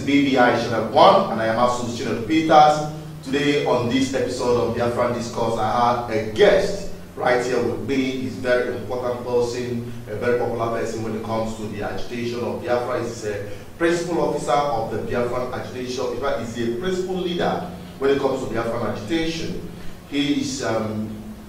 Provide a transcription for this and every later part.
BVI Channel 1, and I am also Channel Peters. Today on this episode of Biafran Discourse, I had a guest right here with me. He's a very important person, a very popular person when it comes to the agitation of Biafra. He's a principal officer of the Biafran agitation. In fact, he's a principal leader when it comes to Biafran agitation. He is a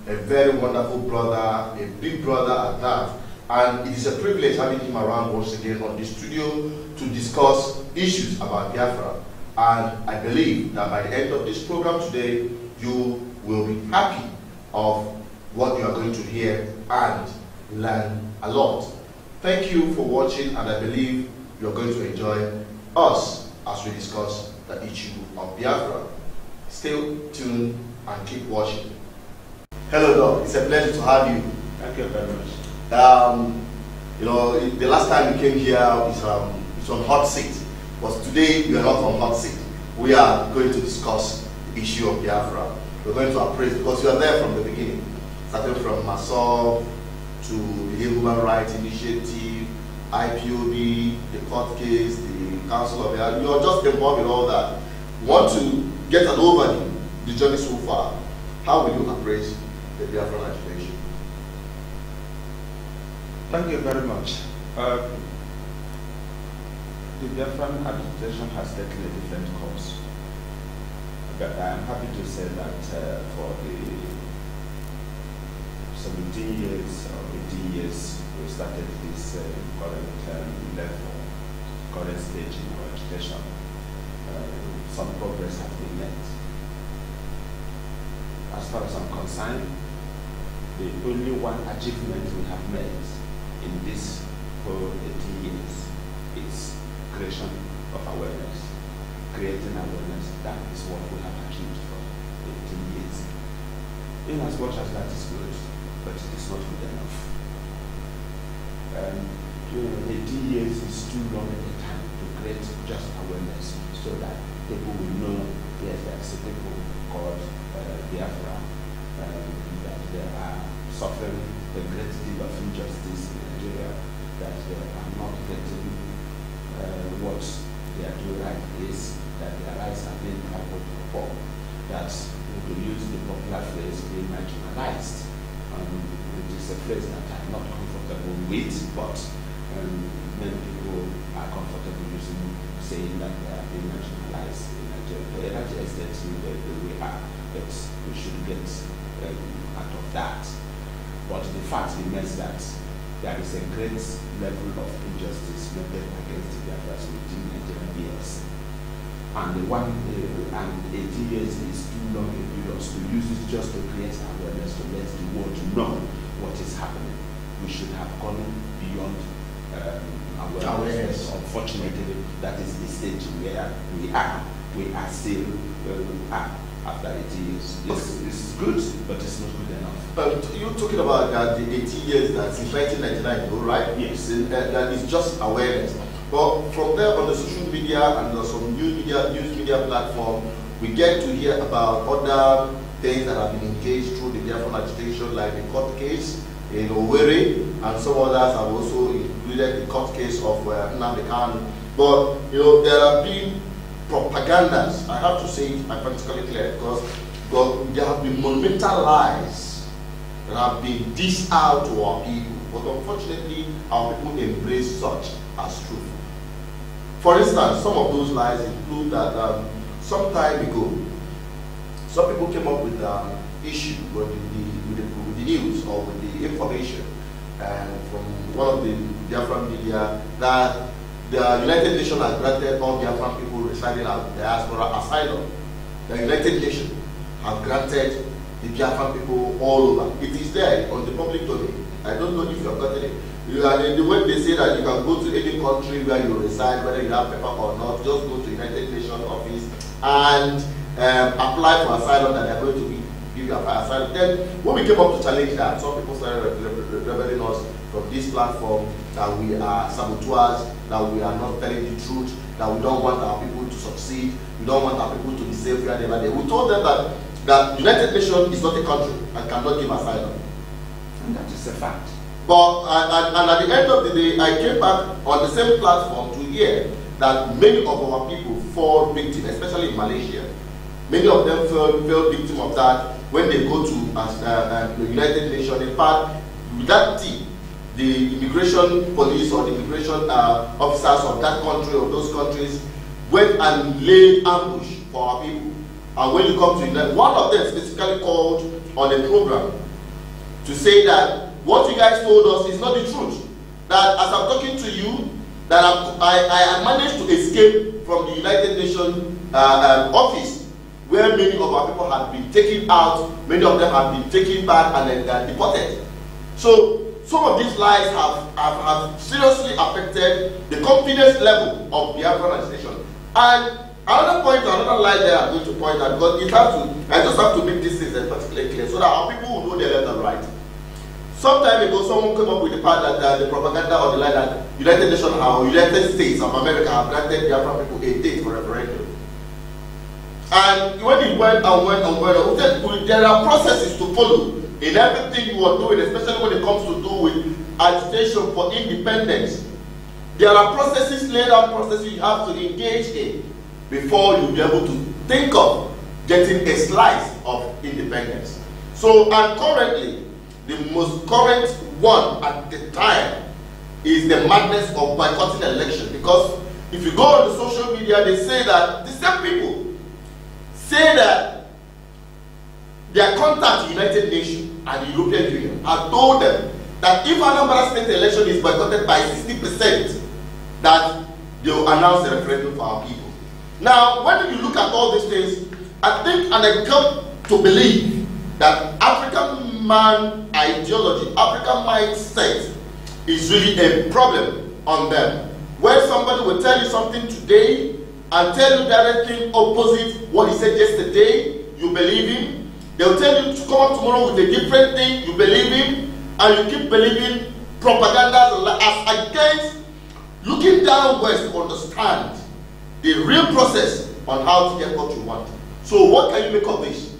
very wonderful brother, a big brother at that. And it is a privilege having him around once again on the studio to discuss issues about Biafra. And I believe that by the end of this program today, you will be happy of what you are going to hear and learn a lot. Thank you for watching, and I believe you are going to enjoy us as we discuss the issue of Biafra. Stay tuned and keep watching. Hello, Doc. It's a pleasure to have you. Thank you very much. You know, the last time you came here is on hot seat, but today we are not on hot seat. We are going to discuss the issue of Biafra. We're going to appraise, because you are there from the beginning, starting from Masov to the Human Rights Initiative, IPOB, the court case, the Council of Biafra. You are just involved in all that. Want to get an overview, the journey so far. How will you appraise the Biafran agitation? Thank you very much. The Biafran agitation has taken a different course. But I am happy to say that for the 17 years or 18 years we started this current level, current stage in our agitation, some progress has been made. As far as I'm concerned, the only one achievement we have made in this whole 18 years is creation of awareness. Creating awareness, that is what we have achieved for 18 years. In as much as that is good, but it is not good enough. 18 years is too long a time to create just awareness so that people will know, yes, there is a people called Biafra, that they are suffering a great deal of injustice in Nigeria, that they are not getting what they are doing right is, that their rights are being trampled upon, that to use the popular phrase, being marginalized. It is a phrase that I'm not comfortable with, but many people are comfortable using, saying that they are being marginalized in Nigeria. To a large extent, we are, but we should get out of that. But the fact remains that there is a great level of injustice meted against the Biafras within Nigerian years. And the 18 years is too long a period to use it just to create awareness, to let the world know what is happening. We should have gone beyond awareness. Unfortunately, that is the stage where we are. We are still after 18 years. Yes, it's good, but it's not good enough. But you're talking about that the 18 years that's in 1999, right? Yes. That is just awareness. But from there on the social media and some news media platform, we get to hear about other things that have been engaged through the Biafran agitation, like the court case in Owerri, and some others have also included the court case of Nnamdi Kanu. But you know, there have been propagandas, I have to say it practically clear, because there have been monumental lies that have been dished out to our people, but unfortunately our people embrace such as truth. For instance, some of those lies include that some time ago, some people came up with the issue with the news or with the information from one of the Biafran media that the United Nations has granted all Biafran people residing at diaspora asylum. The United Nations have granted the Biafran people all over. It is there on the public domain. I don't know if you have gotten it. When they say that you can go to any country where you reside, whether you have paper or not, just go to the United Nations office and apply for asylum, that they are going to give you asylum. Then when we came up to challenge that, some people started rebelling us from this platform that we are saboteurs, that we are not telling the truth, that we don't want our people to succeed, we don't want our people to be safe where they are. We told them that the United Nations is not a country and cannot give asylum. And that is a fact. But and at the end of the day, I came back on the same platform to hear that many of our people fall victim, especially in Malaysia. Many of them fell victim of that when they go to the United Nations. In fact, that team, the immigration police or the immigration officers of that country or those countries went and laid ambush for our people. And when you come to United, one of them specifically called on a program to say that what you guys told us is not the truth. That as I'm talking to you, that I managed to escape from the United Nations office, where many of our people had been taken out, many of them have been taken back and then deported. So some of these lies have seriously affected the confidence level of the Biafran agitation. And another point, another lie there I'm going to point out, because it has to, I just have to make this thing particularly clear so that our people will know their left and right. Some time ago, someone came up with the part that the propaganda or the lie that United Nations or United States of America have granted Biafran people a date for referendum. And when it went and went and went, there are processes to follow in everything you are doing, especially when it comes to do with agitation for independence. There are processes, laid out processes you have to engage in before you'll be able to think of getting a slice of independence. So, and currently, the most current one at the time is the madness of boycotting election. Because if you go on the social media, they say that the same people say that their contact United Nations and the European Union have told them that if Anambra State election is boycotted by 60%, that they will announce a referendum for our people. Now, when you look at all these things, I think and I come to believe that African man ideology, African mindset is really a problem on them. When somebody will tell you something today and tell you directly opposite what he said yesterday, you believe him. They'll tell you to come up tomorrow with a different thing, you believe him, and you keep believing propaganda as against looking downwards to understand the real process on how to get what you want. So what can you make of this?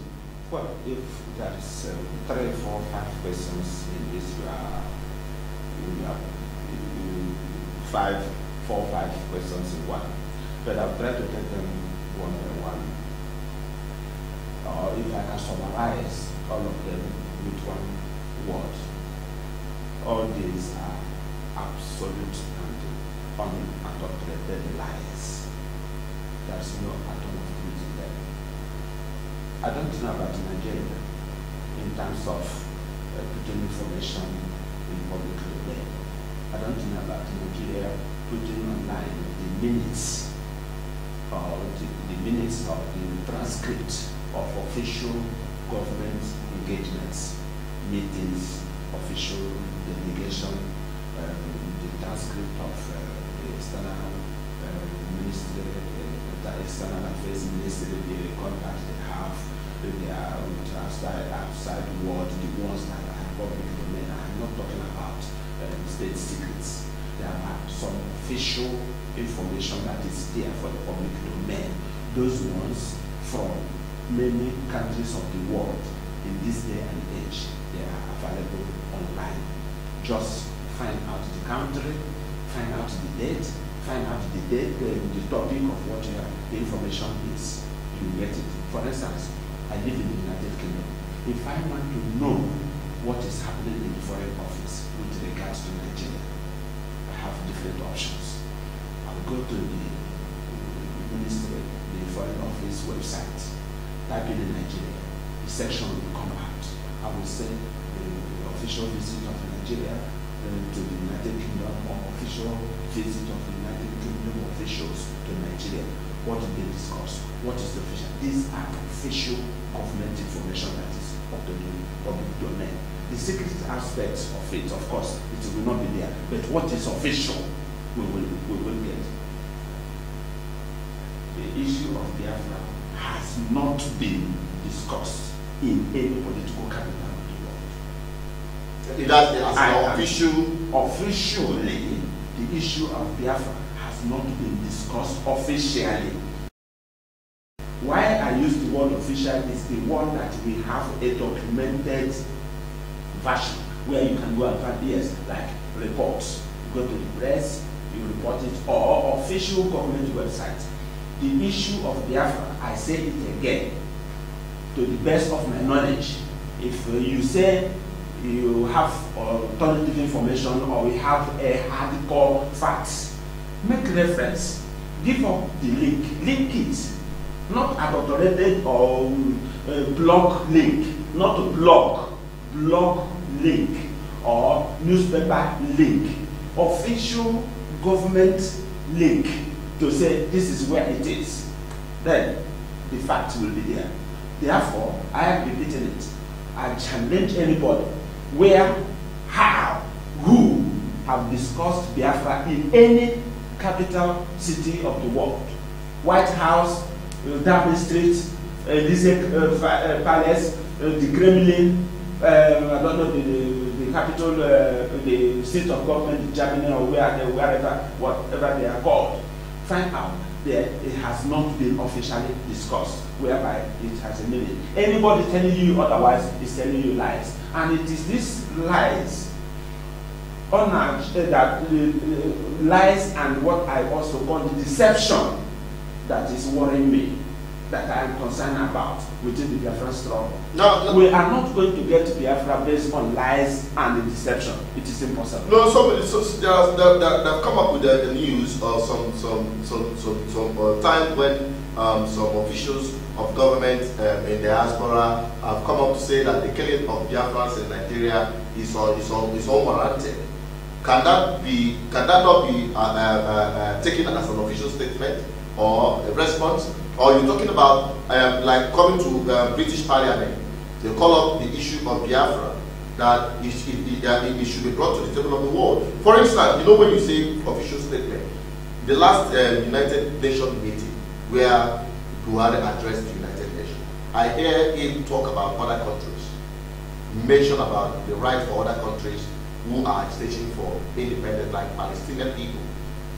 Well, if there is 3, 4, 5 questions in this, you have 4 or 5 questions in one. But I'll try to take them one by one. Or if I can summarize all of them with one word. All these are absolute and unadulterated lies. There's no atom of truth in them. I don't know about Nigeria in terms of putting information in public domain. I don't know about Nigeria putting online the minutes or the minutes of the transcript of official government engagements, meetings, official delegation, the transcript of the external ministry, the external affairs ministry, the contacts they have, they are outside the world, the ones that are public domain. I'm not talking about state secrets. There are some official information that is there for the public domain. Those ones from many countries of the world in this day and age, they are available online. Just find out the country, find out the date, the topic of what the information is. You get it. For instance, I live in the United Kingdom. If I want to know what is happening in the foreign office with regards to Nigeria, I have different options. I'll go to the ministry, the foreign office website, type in Nigeria, the section will come out. I will say the official visit of Nigeria to the United Kingdom, or official visit of the United Kingdom officials to Nigeria. What did they discuss? What is the official? These are official government information that is of the public domain. The secret aspects of it, of course, it will not be there. But what is official, we will get. The issue of Biafra has not been discussed in any political capital of the world. Officially, the issue of Biafra has not been discussed officially. Why I use the word official is the one that we have a documented version where you can go and find, yes, like reports. You go to the press, you report it, or official government website. The issue of Biafra, I say it again, to the best of my knowledge, if you say you have alternative information or we have a hardcore facts, make reference, give up the link it, not adulterated or blog link, not a blog link or newspaper link, official government link to say this is where it is. Then the fact will be there. Therefore, I am repeating it. I challenge anybody where, how, who have discussed Biafra in any capital city of the world. White House, Downing Street, Elysee Palace, the Kremlin, I don't know the capital, the seat of government in Germany or wherever, whatever they are called. Find out that it has not been officially discussed, whereby it has a meaning. Anybody telling you otherwise is telling you lies. And it is these lies, lies and what I also call the deception that is worrying me, that I am concerned about within the Biafra struggle. No, we are not going to get to Biafra based on lies and the deception. It is impossible. No, they've come up with the news of some time when some officials of government in the diaspora have come up to say that the killing of Biafrans in Nigeria is unwarranted. Can that not be taken as an official statement or a response? Or you're talking about like coming to British Parliament, they call up the issue of Biafra, that it should be brought to the table of the world. For instance, you know when you say official statement, the last United Nations meeting where Buhari addressed the United Nations, I hear him talk about other countries, mention about the right for other countries who are agitating for independence, like Palestinian people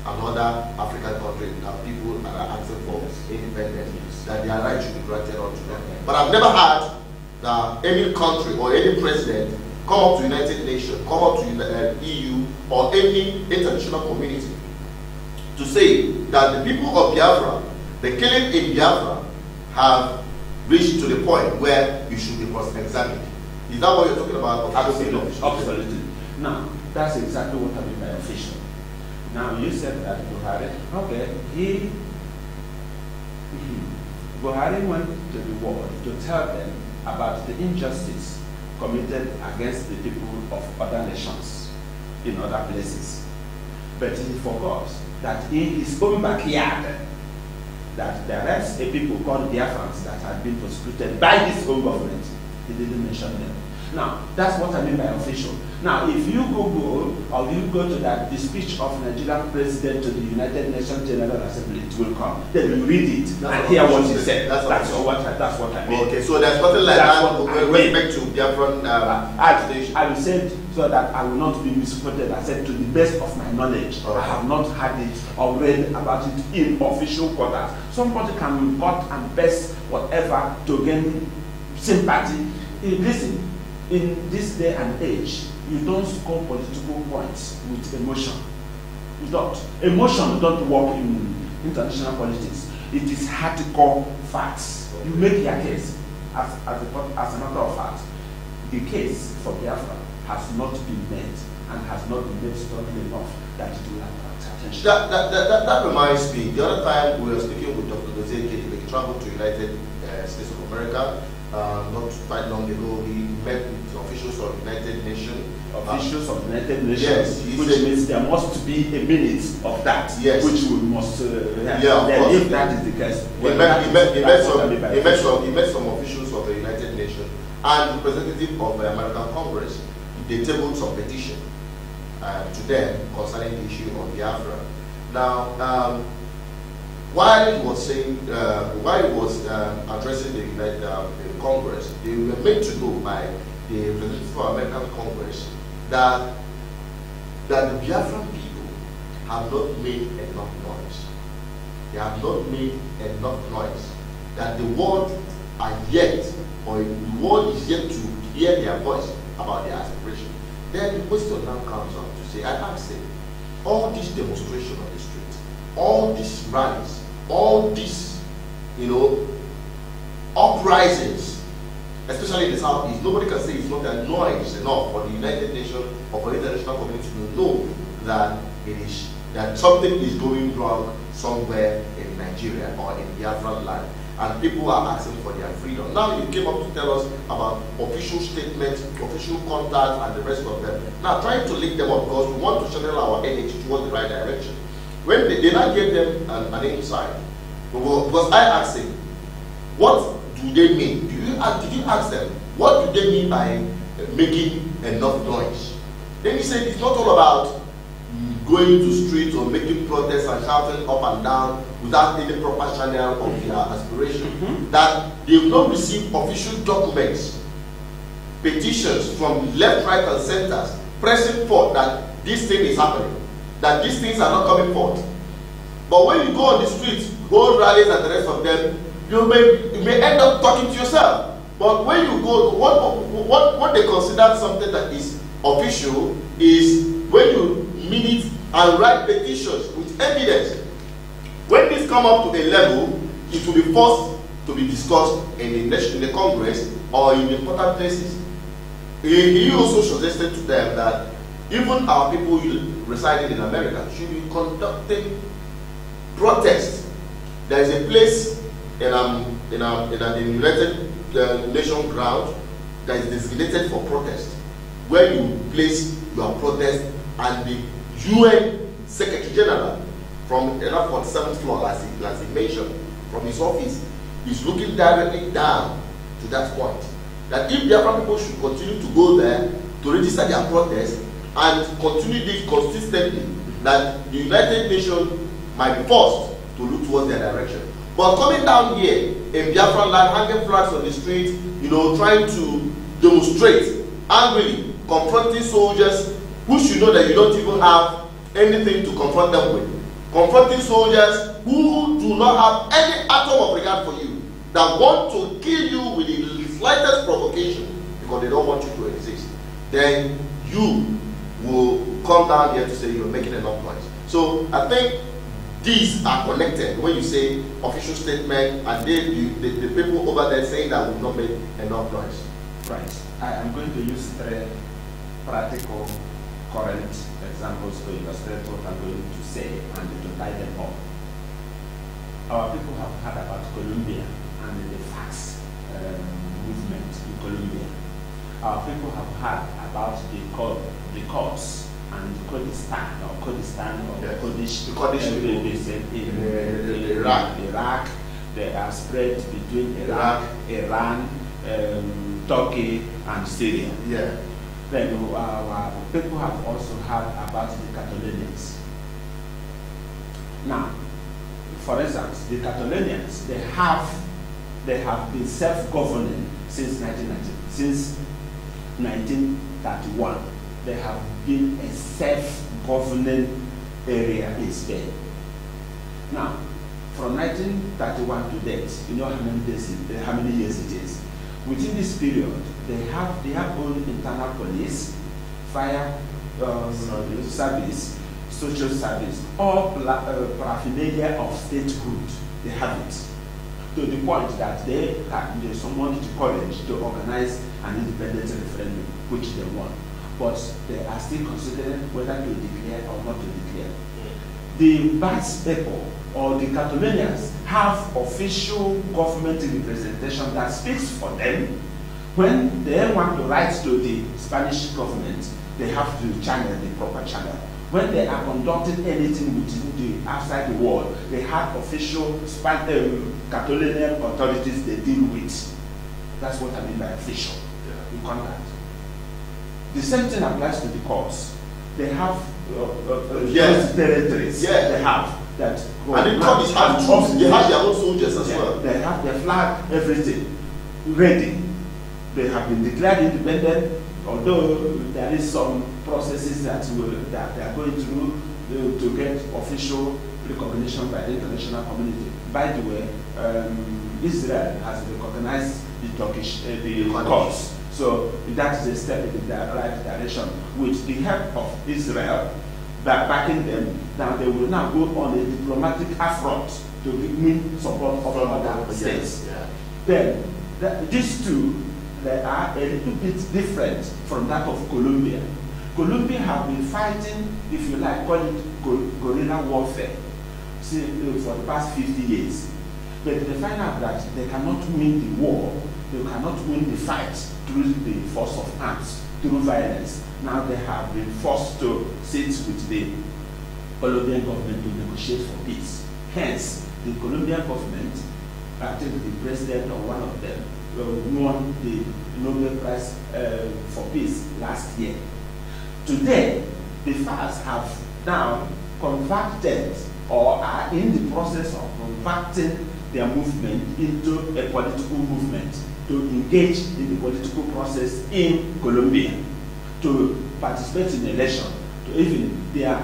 and other African countries and people that are asking for independence, that their rights should be granted unto them. But I've never heard that any country or any president come up to United Nations, come up to the EU or any international community to say that the people of Biafra, the killing in Biafra, have reached to the point where you should be cross-examined. Is that what you're talking about? Absolutely. Now, that's exactly what I mean by official. Now, you said that Buhari, okay, Buhari went to the world to tell them about the injustice committed against the people of other nations in other places. But he forgot that in his own backyard, that there is a people called Biafrans that had been persecuted by his own government. He didn't mention them. Now, that's what I mean by official. Now, if you Google or you go to the speech of Nigerian president to the United Nations General Assembly, it will come. Then you read it and hear what he said. That's what I mean. Okay, so there's nothing like that with respect to Biafran agitation. I will say it so that I will not be misquoted. I said to the best of my knowledge, I have not had it or read about it in official quarters. Somebody can cut and best whatever to gain sympathy. Listen, in this day and age, you don't score political points with emotion. You don't. Emotion don't work in international politics. It is hardcore facts. You make your case. As a matter of fact, the case for Biafra has not been made and has not been made strongly enough that it will attract attention. That reminds me, the other time we were speaking with Dr. Dozeke, he traveled to United States of America. Not quite long ago, he met with officials of United Nations. Officials of United Nations, yes, which means there must be a minute of that, yes, which we must have. Yeah, then if that is the case, well, he met some officials of the United Nations and representative of the American Congress. They tabled some petition to them concerning the issue of Biafra. Now, while he was saying, while he was addressing the United Congress, they were made to know by the representative of American Congress that the Biafran people have not made enough noise. They have not made enough noise. That the world are yet, or the world is yet to hear their voice about their aspiration. Then the question now comes up to say, I ask him, all this demonstration on the street, all these rallies, all these, uprisings, especially in the Southeast, nobody can say it's not a noise enough for the United Nations or for the international community to know that that something is going wrong somewhere in Nigeria or in Biafran land, and people are asking for their freedom. Now you came up to tell us about official statements, official contacts, and the rest of them. Now trying to link them up because we want to channel our energy towards the right direction. When they now gave them an insight, because I asked him, what do they mean? Did you ask them, what do they mean by making enough noise? Then he said it's not all about going to streets or making protests and shouting up and down without any proper channel of their aspiration. That they will not receive official documents, petitions from left, right, and centers pressing forth that this thing is happening, that these things are not coming forth. But when you go on the streets, hold rallies and the rest of them, you may end up talking to yourself. But when you go, what they consider something that is official is when you meet and write petitions with evidence. When this come up to a level, it will be forced to be discussed in the Congress or in important places. He also suggested to them that even our people residing in America should be conducting protests. There is a place in the United Nations ground that is designated for protest, where you place your protest, and the UN Secretary General from the 47th floor, as he mentioned, from his office, is looking directly down to that point. That if the African people should continue to go there to register their protest and continue this consistently, that the United Nations might be forced to look towards their direction. But coming down here in Biafran land, hanging flags on the street, trying to demonstrate angrily, confronting soldiers who should know that you don't even have anything to confront them with. Confronting soldiers who do not have any atom of regard for you, that want to kill you with the slightest provocation because they don't want you to exist. Then you will come down here to say you're making enough noise. So I think these are connected when you say official statement and the people over there saying that will not make enough noise. Right. I am going to use 3 practical current examples to illustrate what I'm going to say and to tie them up. Our people have heard about Colombia and the facts movement in Colombia. Our people have heard about the courts and Kurdistan or yes. Kurdish in Iraq. They are spread between Iraq, Iran, Turkey, and Syria. Yeah. Then our people have also heard about the Catalonians. Now, for instance, the Catalonians, they have been self-governing since 1931. They have been a self-governing area in Spain. Now, from 1931 to date, you know how many years it is. Within this period, they have their own internal police, fire service, social service, all paraphernalia of statehood. They have it to the point that they summoned the courage to organize an independent referendum, which they won. But they are still considering whether to declare or not to declare. The Basque people or the Catalonians have official government representation that speaks for them. When they want to write to the Spanish government, they have to channel the proper channel. When they are conducting anything within the outside the world, they have official Catalonian authorities they deal with. That's what I mean by official. You contact. The same thing applies to the courts. They have yes. territories. Yeah. They have that. And the courts have troops. They have their own soldiers as well. They have their flag, everything ready. They have been declared independent, although there is some processes that they are going through to get official recognition by the international community. By the way, Israel has recognized the Turkish courts. So that is a step in the right direction. With the help of Israel, backing them. Now they will now go on a diplomatic effort to win support of other states. Yeah. Then these two, they are a little bit different from that of Colombia. Colombia have been fighting, if you like, call it guerrilla warfare, for the past 50 years. But they find out that they cannot win the war, they cannot win the fight through the force of arms, through violence. Now they have been forced to sit with the Colombian government to negotiate for peace. Hence, the Colombian government, I think the president or one of them, won the Nobel Prize for Peace last year. Today, the FARC have now converted or are in the process of converting their movement into a political movement to engage in the political process in Colombia, to participate in election, to even their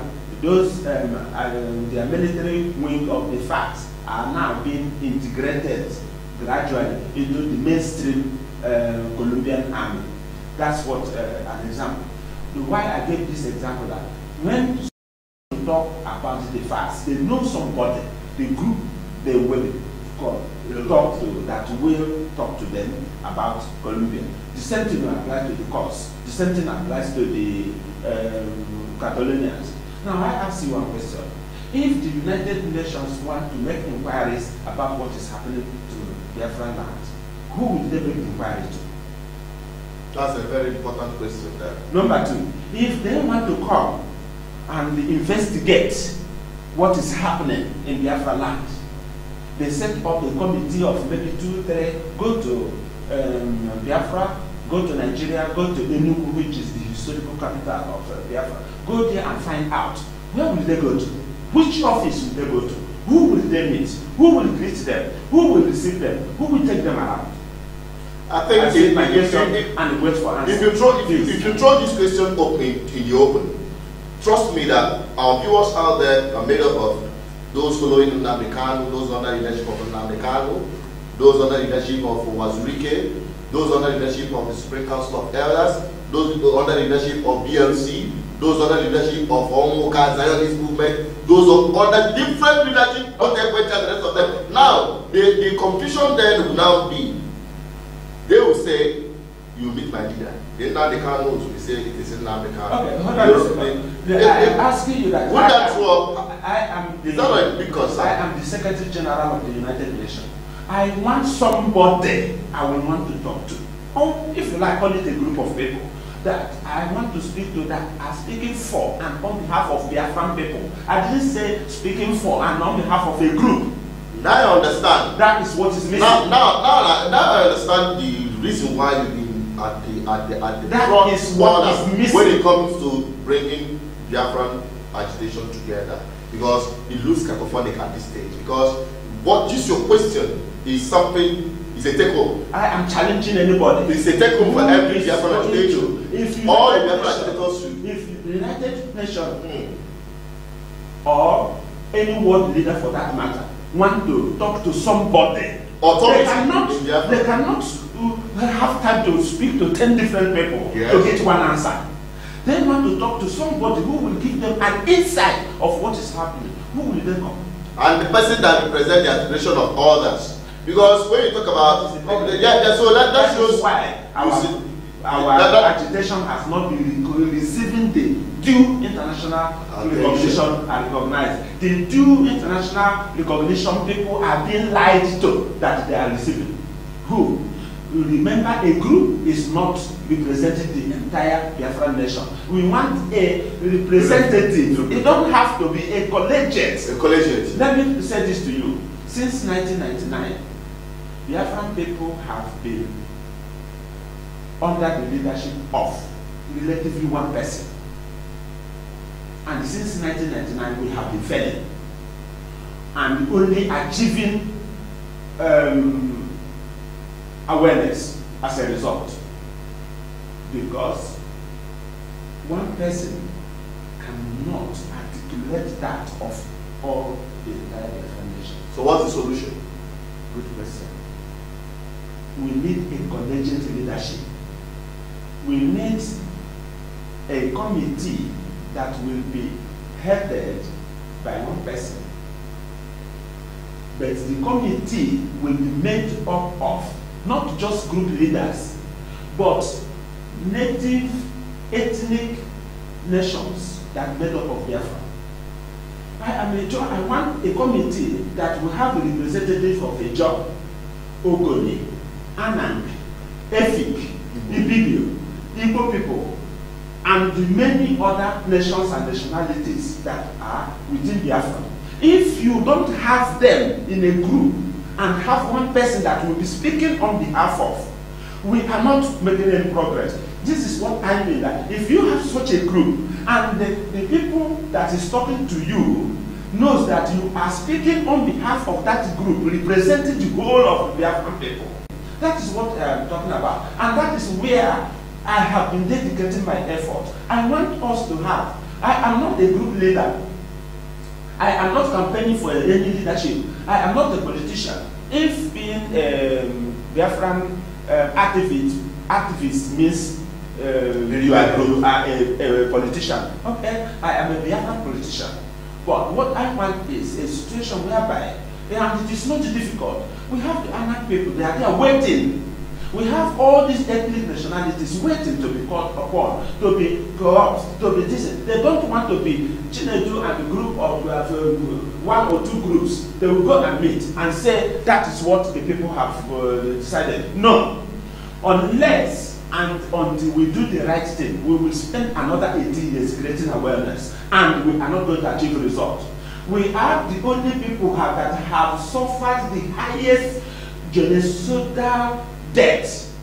military wing of the FARC are now being integrated gradually into the mainstream Colombian army. That's what an example. Why I gave this example that when you talk about the FARC, they know somebody, the group they will talk to that will talk to them about Colombia. The same thing applies to the cause. The same thing applies to the Catalonians. Now I ask you one question. If the United Nations want to make inquiries about what is happening to Biafran land, who will they make inquiries to? That's a very important question there. Number two, if they want to come and investigate what is happening in Biafra land, they set up a committee of maybe 2, 3, go to Biafra, go to Nigeria, go to Enugu, which is the historical capital of Biafra. Go there and find out, where will they go to? Which office will they go to? Who will they meet? Who will greet them? Who will receive them? Who will take them around? I think if you throw this question open in the open, trust me that our viewers out there are made up of those following Nnamdi Kanu, those under the leadership of Nnamdi Kanu, those under the leadership of Wazirike, those under the leadership of the Supreme Council of Elders, those under the leadership of BLC, those under the leadership of Omoka Zionist movement, those under different leadership of the rest of them. Now, the confusion then will now be, they will say, you meet my leader. Then now the Kanu will say it is Nnamdi Kanu. Okay, hold on a second. I am asking you that. I am the Secretary General of the United Nations. I want somebody I will want to talk to. Or if you like, call it a group of people that I want to speak to that are speaking for and on behalf of Biafran people. I didn't say speaking for and on behalf of a group. Now I understand. That is what is missing. Now I understand the reason why you've been at the that is what is missing when it comes to bringing Biafran agitation together, because it looks cacophonic at this stage. Because what is your question is something. It's a take-home. I am challenging anybody. It's a take-home for every Biafran agitation. If the United Nations or any world leader for that matter want to talk to somebody, they cannot have time to speak to 10 different people to get one answer. They want to talk to somebody who will give them an insight of what is happening. Who will they come? And the person that represents the aspiration of others. Because when you talk about so that shows why our agitation has not been receiving the due international recognition and recognized. The due international recognition people are being lied to that they are receiving. Who? Remember, a group is not representing the entire Biafran nation. We want a representative. It don't have to be a collegiate. A collegiate. Let me say this to you. Since 1999, Biafran people have been under the leadership of relatively one person. And since 1999, we have been failing and only achieving awareness as a result. Because one person cannot articulate that of all the entire Biafran nation. So what's the solution? Good question. We need a collegiate leadership. We need a committee that will be headed by one person, but the committee will be made up of not just group leaders, but native ethnic nations that made up of Biafra. I want a committee that will have a representative of Ejo, Ogoni, Anang, Efik, Ibibio, Igbo people, and many other nations and nationalities that are within Biafra. If you don't have them in a group and have one person that will be speaking on behalf of, we are not making any progress. This is what I mean, that if you have such a group and the people that is talking to you knows that you are speaking on behalf of that group, representing the whole of the Biafran people. That is what I am talking about. And that is where I have been dedicating my effort. I want us to have, I am not a group leader. I am not campaigning for any leadership. I am not a politician. If being Biafran activist means you are a politician, okay, I am a Biafran politician. But what I want is a situation whereby, and it is not difficult, we have the Anak people, they are there waiting. We have all these ethnic nationalities waiting to be called upon, to be corrupt, to be this. They don't want to be Chinedu and a group of one or two groups. They will go and meet and say that is what the people have decided. No. Unless and until we do the right thing, we will spend another 18 years creating awareness and we are not going to achieve results. We are the only people that have suffered the highest genocidal death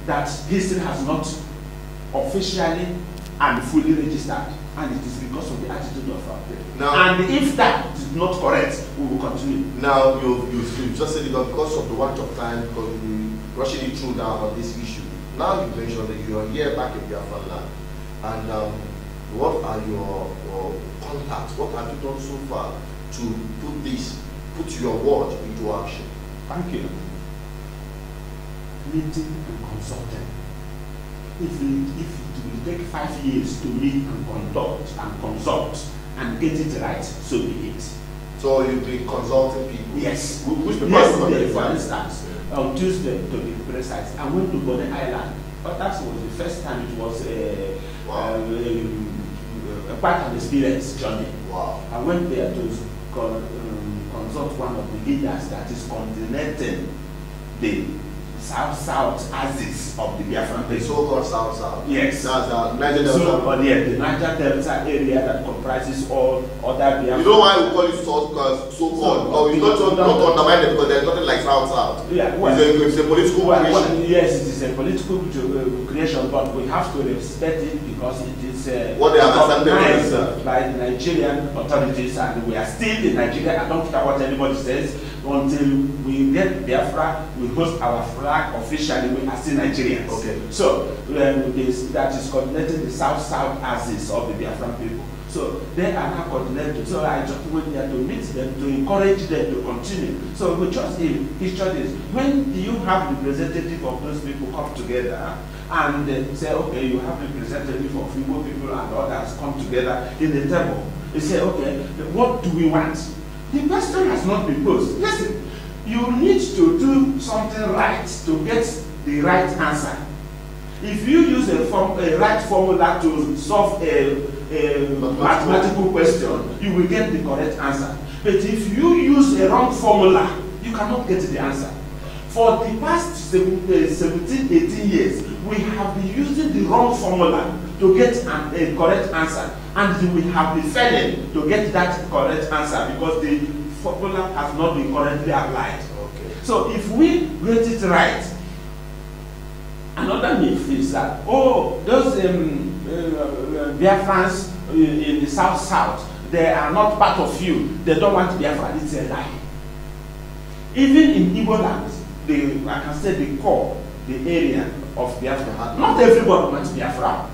that history has not officially and fully registered, and it is because of the attitude of our people. Now, and if that is not correct, we will continue. Now, you've just said it because of the want of time, because we're rushing it through now on this issue. Now you mentioned that you are here back in Biafran land, and what are your contacts? What have you done so far to put your word into action? Thank you. Meeting and consulting. If it will take 5 years to meet and conduct and consult and get it right, so be it. So you've been consulting people? Yes. Which people? Yesterday, for instance, on Tuesday, to be precise, I went to Bonny Island. But that was the first time it was a quite an experience journey. Wow. I went there to consult one of the leaders that is coordinating the South axis of the Biafran people. The so-called South. Yes. That's the Niger Delta. The Niger Delta area that comprises all other Biafran. You know why we call it so-called? Or we don't undermine it because there's nothing like South. Yeah. Well, it's a political creation. Yes, it is a political creation, but we have to respect it because it is what they understand recognized by the Nigerian authorities, and we are still in Nigeria. I don't care what anybody says. Until we get Biafra, we host our flag officially, we are still Nigerians. Okay. So that is coordinating the South axis of the Biafran people. So they are now coordinated. So I just went there to meet them, to encourage them to continue. So we just picture this. When you have representative of those people come together and say, okay, you have representative of Igbo people and others come together in the table. They say, okay, what do we want? The question has not been posed. Listen, you need to do something right to get the right answer. If you use a right formula to solve a mathematical question, you will get the correct answer. But if you use a wrong formula, you cannot get the answer. For the past 17, 18 years, we have been using the wrong formula to get a correct answer. And we have been failing to get that correct answer because the formula has not been correctly applied. Okay. So if we get it right, another myth is that, oh, those Biafrans in the South, they are not part of you. They don't want Biafra. It's a lie. Even in Igbo land, I can say the core, the area of Biafra, not everybody wants Biafra.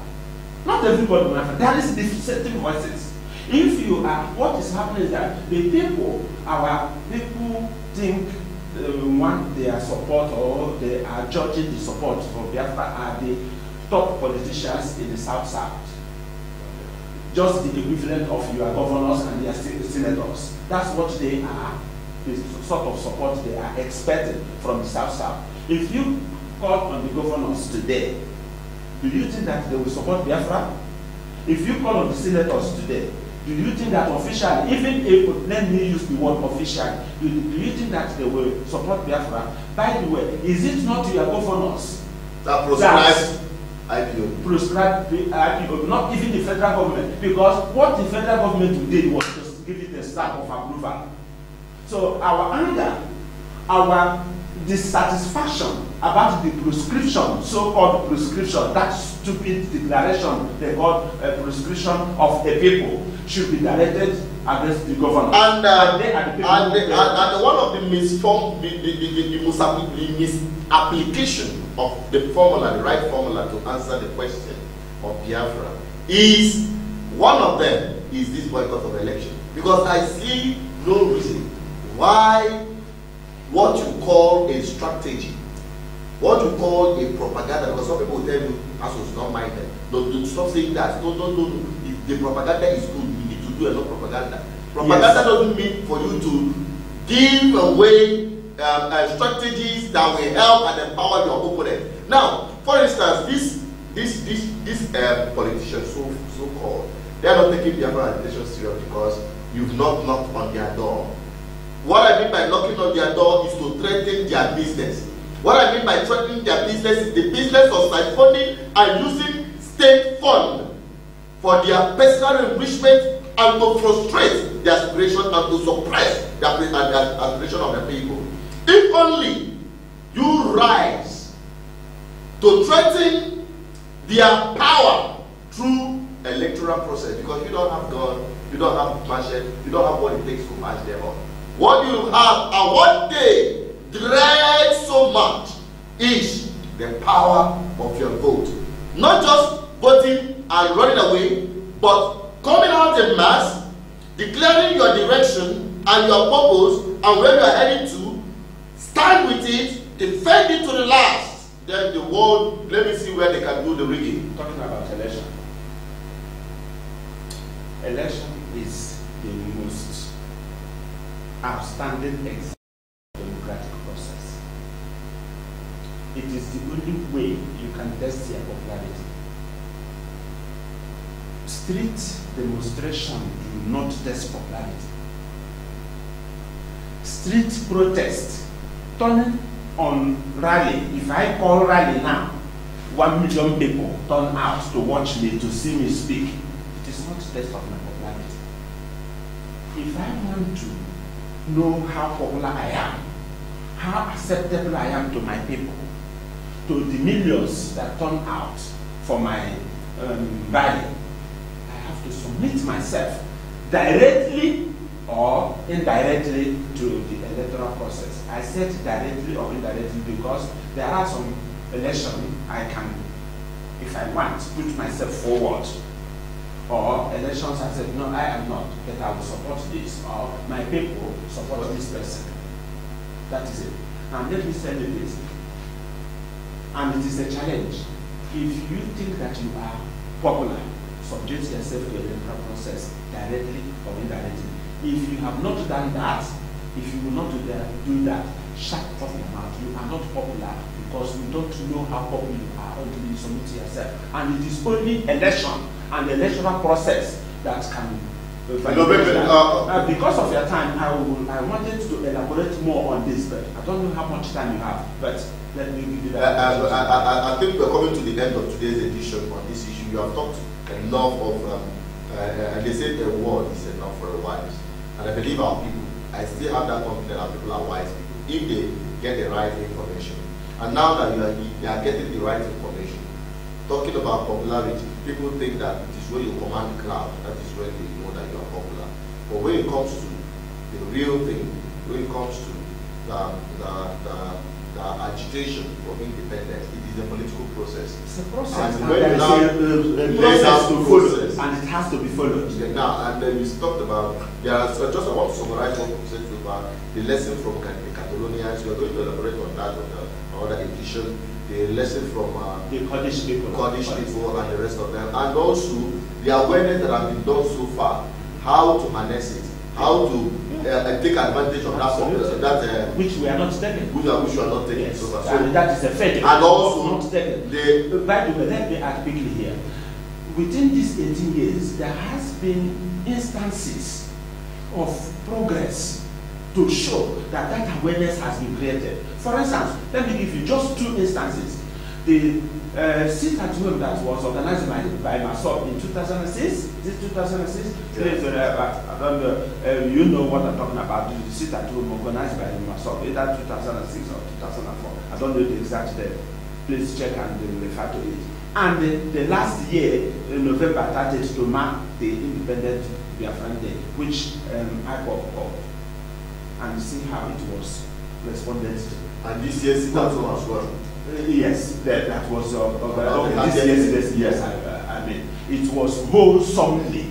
Not everybody wants Biafra. There is dissenting voices. If you are, what is happening is that the people, our people think want their support, or they are judging the support for Biafra are the top politicians in the South. just the equivalent of your governors and their senators. That's what they are, the sort of support they are expecting from the South. If you call on the governors today, do you think that they will support Biafra? If you call on the senators today, do you think that officially, even if, let me use the word officially, do you think that they will support Biafra? By the way, is it not your governors that proscribe IPOB? Proscribe the IPOB, not even the federal government, because what the federal government did was just give it a stamp of approval. So our anger, our dissatisfaction about the prescription, so-called prescription, that stupid declaration they call a prescription of a people, should be directed against the government. And one of the misapplication of the formula, the right formula to answer the question of Biafra, is one of them is this boycott of election. Because I see no reason why what you call a strategy, what you call a propaganda, because some people will tell you, as not minded. No, stop saying that. No. If the propaganda is good, you need to do a lot of propaganda. Propaganda doesn't mean for you to give away strategies that will help and empower your opponent. Now, for instance, this politicians, so called, they are not taking their agitation serious because you've not knocked on their door. What I mean by knocking on their door is to threaten their business. What I mean by threatening their business is the business of siphoning and using state fund for their personal enrichment and to frustrate their aspiration and to suppress the aspiration of the people. If only you rise to threaten their power through electoral process, because you don't have God, you don't have machete, you don't have what it takes to match them up. What you have and what they dread so much is the power of your vote. Not just voting and running away, but coming out in mass, declaring your direction and your purpose and where you are heading to, stand with it, defend it to the last. Then the world, let me see where they can do the rigging. Talking about election. Election is the most outstanding example of the democratic process. It is the only way you can test your popularity. Street demonstration do not test popularity. Street protest, turning on rally. If I call rally now, 1 million people turn out to watch me, to see me speak. It is not test of my popularity. If I want to know how popular I am, how acceptable I am to my people, to the millions that turn out for my rally, I have to submit myself directly or indirectly to the electoral process. I said directly or indirectly because there are some elections I can, if I want, put myself forward. Or elections I said, no, I am not, but I will support this, or my people support this person. That is it. And let me tell you this, and it is a challenge. If you think that you are popular, subject yourself to the electoral process directly or indirectly. If you have not done that, if you will not do that, shut off your mouth. You are not popular because you don't know how popular you are until you submit to yourself. And it is only election and the electoral process that can. Because of your time, I wanted to elaborate more on this, but I don't know how much time you have. But let me give you that. I think we're coming to the end of today's edition on this issue. You have talked enough of, and they say the word is enough for a wise. And I believe our people, I still have that confidence that people are wise people if they get the right information. And now that you are getting the right information, talking about popularity, people think that it is when you command the crowd, that is when they know that you are popular. But when it comes to the real thing, when it comes to the agitation for independence, it is a political process. It's a process. And when you now process to follow, and it has to be followed. Now, and then you talked about, just I want to summarize what you said about the lesson from the Catalonians. You are going to elaborate on that on the other edition. The lesson from the Kurdish people and the rest of them, and also the awareness that has been done so far, how to harness it, how to take advantage of that which we are not taking. Which we are not taking. Yes. So far. So that is a fact. And also, not taken. By the way, let me add quickly here. Within these 18 years, there has been instances of progress to show that that awareness has been created. For instance, let me give you just 2 instances. The sit at home that was organized by myself in 2006. Is it 2006? Yes. I don't know. You know what I'm talking about. The sit at home organized by myself, either 2006 or 2004. I don't know the exact date. Please check and refer to it. And the last year, in November 30th, to mark the Independent Biafran Day, which IPOB called, and see how it was responded to. And this year's sit at home as well. Yes, that was yes. I mean, it was wholesomely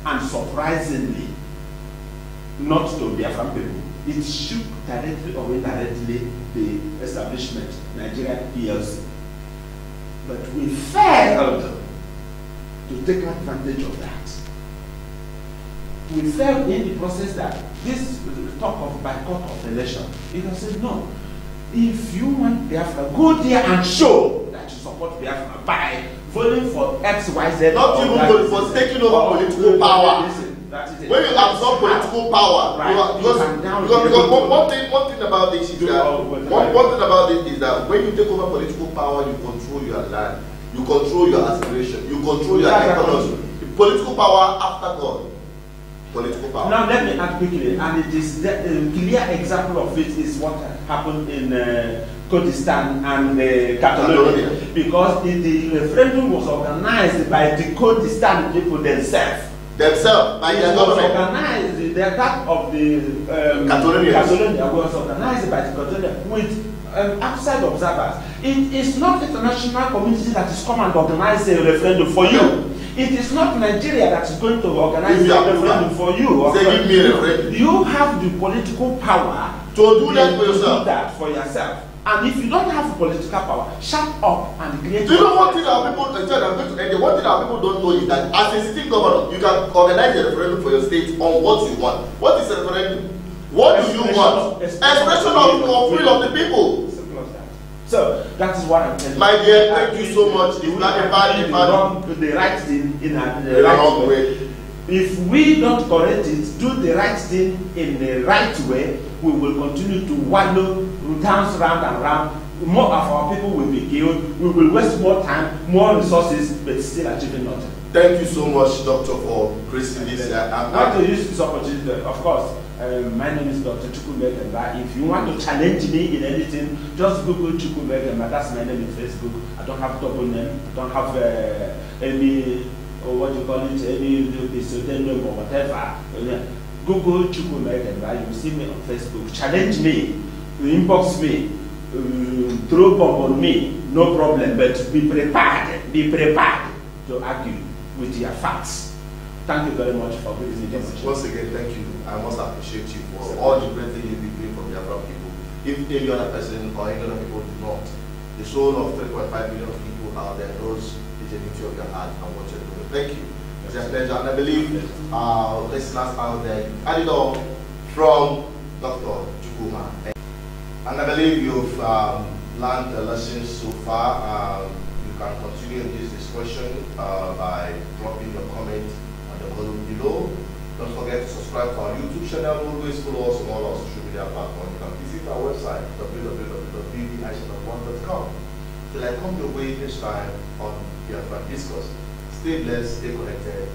and surprisingly not to Biafran people. It shook directly or indirectly the establishment, Nigeria PLC. But we failed to take advantage of that. We failed in the process that this talk of boycott of election. It has said no. If you want Biafra, go there and show that you support Biafra by voting for XYZ. Not even voting for taking over political power. When you absorb political power, right, because one thing about this is that one thing about it is that when you take over political power, you control your land, you control your aspiration, you control your economy. Political power after God. Political power. Now let me add quickly, and it is a clear example of it is what happened in Kurdistan and Catalonia, because the referendum was organized by the Kurdistan people themselves. By their government. Organized, the attack of the Catalonia was organized by the Catalonia with outside observers. It is not the international community that is come and organize a referendum for you. It is not Nigeria that is going to organize a referendum for you. Give me a referendum. You have the political power to do that for yourself. Do that for yourself. And if you don't have political power, shut up and create. Do you know one thing our people one thing our people don't know is that as a sitting governor, you can organize a referendum for your state on what you want. What is a referendum? What do you want? Expression of will of the people. So that is what I'm telling you. My dear, thank you so much. It's not a bad the right thing in the right way. If we don't correct it, do the right thing in the right way, we will continue to wallow, dance round and round. More of our people will be killed. We will waste more time, more resources, but still achieving nothing. Thank you so much, Doctor, for gracing this. I want to use this opportunity, of course. My name is Dr. Egemba. If you want to challenge me in anything, just Google Egemba. That's my name in Facebook. I don't have double name. I don't have any, or what you call it, any pseudonym or whatever. Google Egemba. You will see me on Facebook. Challenge me, inbox me, throw bomb on me. No problem. But be prepared. Be prepared to argue with your facts. Thank you very much for giving me this. Once again, thank you. I must appreciate you for all the great things you've been doing for the Biafran people. If any other person or any other people do not, the soul of 3.5 million people out there knows the genuinity of your heart and what you're doing. Thank you. It's a pleasure. And I believe listeners out there, and it all from Dr. Chukwuma. And I believe you've learned the lessons so far. You can continue this discussion by dropping your comment on the column below. Don't forget to subscribe to our YouTube channel. Always follow us on all our social media platforms. You can visit our website, www.bvichannel1.com. Till I come your way next time on Advert Discuss. Stay blessed, stay connected.